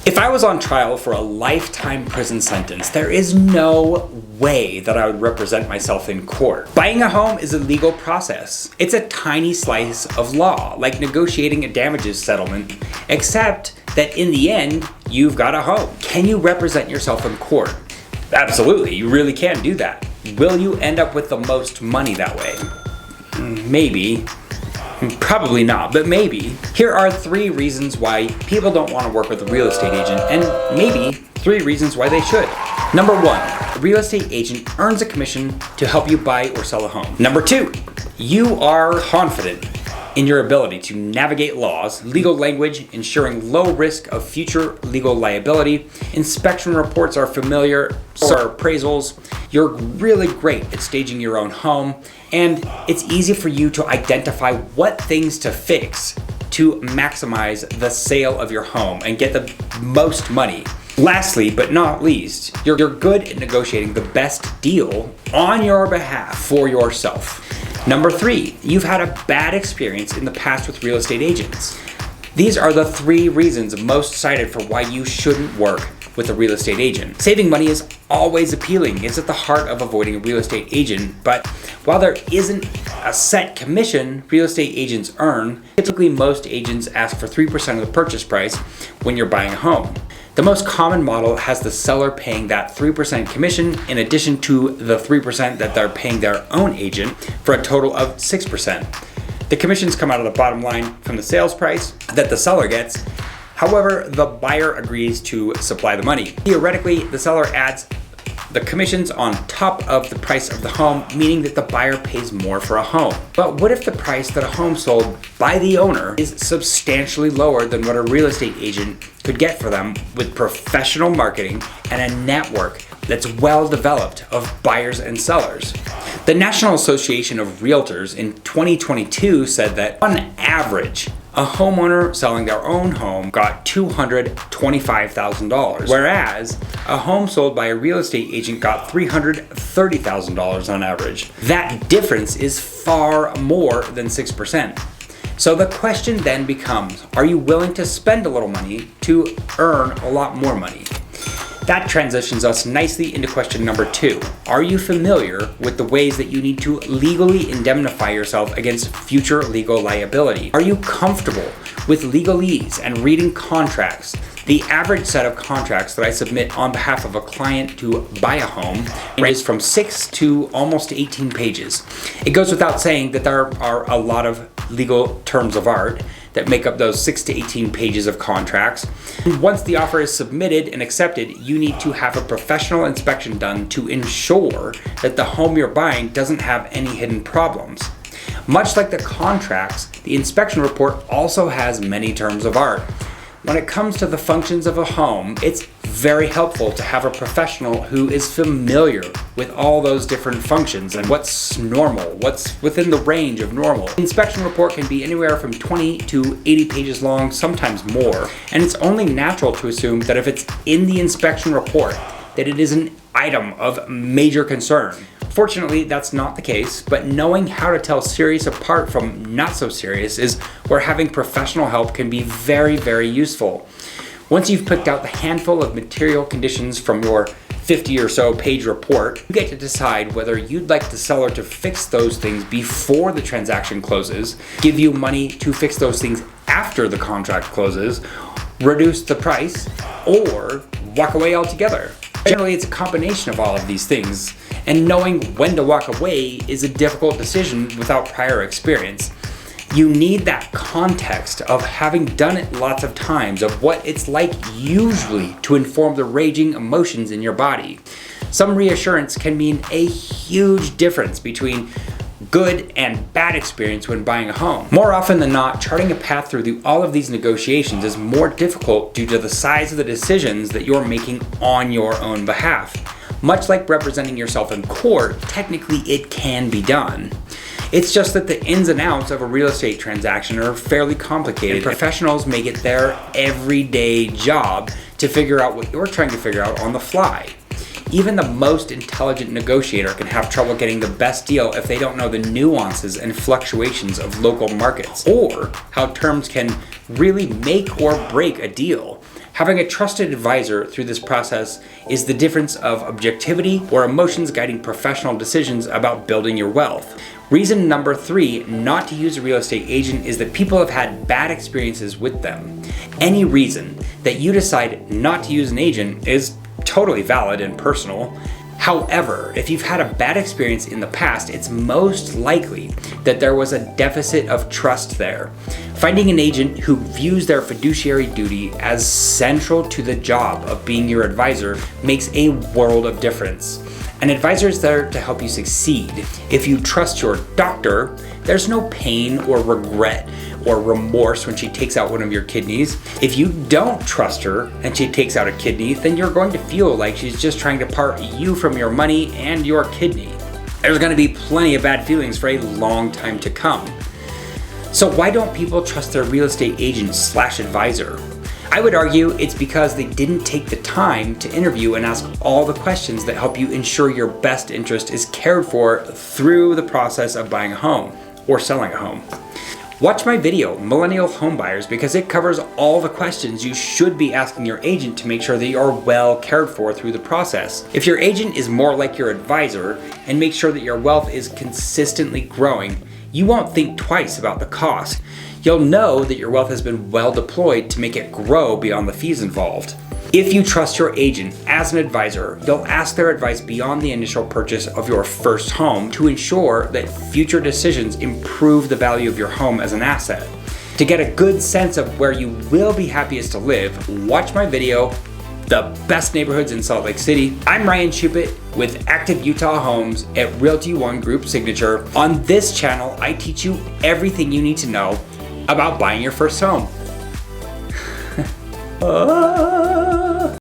If I was on trial for a lifetime prison sentence, there is no way that I would represent myself in court. Buying a home is a legal process. It's a tiny slice of law, like negotiating a damages settlement, except that in the end, you've got a home. Can you represent yourself in court? Absolutely, you really can do that. Will you end up with the most money that way? Maybe. Probably not, but maybe. Here are 3 reasons why people don't want to work with a real estate agent, and maybe 3 reasons why they should. Number 1, a real estate agent earns a commission to help you buy or sell a home. Number 2, you are confident in your ability to navigate laws, legal language, ensuring low risk of future legal liability. Inspection reports are familiar, so are appraisals. You're really great at staging your own home, and it's easy for you to identify what things to fix to maximize the sale of your home and get the most money. Lastly, but not least, you're good at negotiating the best deal on your behalf for yourself. Number 3, you've had a bad experience in the past with real estate agents. These are the 3 reasons most cited for why you shouldn't work with a real estate agent. Saving money is always appealing. It's at the heart of avoiding a real estate agent, but while there isn't a set commission real estate agents earn, typically most agents ask for 3% of the purchase price when you're buying a home. The most common model has the seller paying that 3% commission in addition to the 3% that they're paying their own agent for a total of 6%. The commissions come out of the bottom line from the sales price that the seller gets. However, the buyer agrees to supply the money. Theoretically, the seller adds the commissions on top of the price of the home, meaning that the buyer pays more for a home. But what if the price that a home sold by the owner is substantially lower than what a real estate agent could get for them with professional marketing and a network that's well developed of buyers and sellers? The National Association of Realtors in 2022 said that on average, a homeowner selling their own home got $225,000, whereas a home sold by a real estate agent got $330,000 on average. That difference is far more than 6%. So the question then becomes, are you willing to spend a little money to earn a lot more money? That transitions us nicely into question number 2. Are you familiar with the ways that you need to legally indemnify yourself against future legal liability? Are you comfortable with legalese and reading contracts? The average set of contracts that I submit on behalf of a client to buy a home ranges from 6 to almost 18 pages. It goes without saying that there are a lot of legal terms of art that make up those 6 to 18 pages of contracts. Once the offer is submitted and accepted, you need to have a professional inspection done to ensure that the home you're buying doesn't have any hidden problems. Much like the contracts, the inspection report also has many terms of art. When it comes to the functions of a home, it's very helpful to have a professional who is familiar with all those different functions and what's normal, what's within the range of normal. The inspection report can be anywhere from 20 to 80 pages long, sometimes more, and it's only natural to assume that if it's in the inspection report, that it is an item of major concern. Fortunately, that's not the case, but knowing how to tell serious apart from not so serious is where having professional help can be very, very useful. Once you've picked out the handful of material conditions from your 50 or so page report, you get to decide whether you'd like the seller to fix those things before the transaction closes, give you money to fix those things after the contract closes, reduce the price, or walk away altogether. Generally, it's a combination of all of these things, and knowing when to walk away is a difficult decision without prior experience. You need that context of having done it lots of times, of what it's like usually to inform the raging emotions in your body. Some reassurance can mean a huge difference between good and bad experience when buying a home. More often than not, charting a path through all of these negotiations is more difficult due to the size of the decisions that you're making on your own behalf. Much like representing yourself in court, technically it can be done. It's just that the ins and outs of a real estate transaction are fairly complicated. Professionals make it their everyday job to figure out what you're trying to figure out on the fly. Even the most intelligent negotiator can have trouble getting the best deal if they don't know the nuances and fluctuations of local markets, or how terms can really make or break a deal. Having a trusted advisor through this process is the difference of objectivity or emotions guiding professional decisions about building your wealth. Reason number 3 not to use a real estate agent is that people have had bad experiences with them. Any reason that you decide not to use an agent is totally valid and personal. However, if you've had a bad experience in the past, it's most likely that there was a deficit of trust there. Finding an agent who views their fiduciary duty as central to the job of being your advisor makes a world of difference. An advisor is there to help you succeed. If you trust your doctor, there's no pain or regret or remorse when she takes out one of your kidneys. If you don't trust her and she takes out a kidney, then you're going to feel like she's just trying to part you from your money and your kidney. There's going to be plenty of bad feelings for a long time to come. So why don't people trust their real estate agent/advisor? I would argue it's because they didn't take the time to interview and ask all the questions that help you ensure your best interest is cared for through the process of buying a home or selling a home. Watch my video, Millennial Homebuyers, because it covers all the questions you should be asking your agent to make sure that you're well cared for through the process. If your agent is more like your advisor and makes sure that your wealth is consistently growing, you won't think twice about the cost. You'll know that your wealth has been well deployed to make it grow beyond the fees involved. If you trust your agent as an advisor, you'll ask their advice beyond the initial purchase of your first home to ensure that future decisions improve the value of your home as an asset. To get a good sense of where you will be happiest to live, watch my video, The Best Neighborhoods in Salt Lake City. I'm Ryan Shupit with Active Utah Homes at Realty One Group Signature. On this channel, I teach you everything you need to know about buying your first home.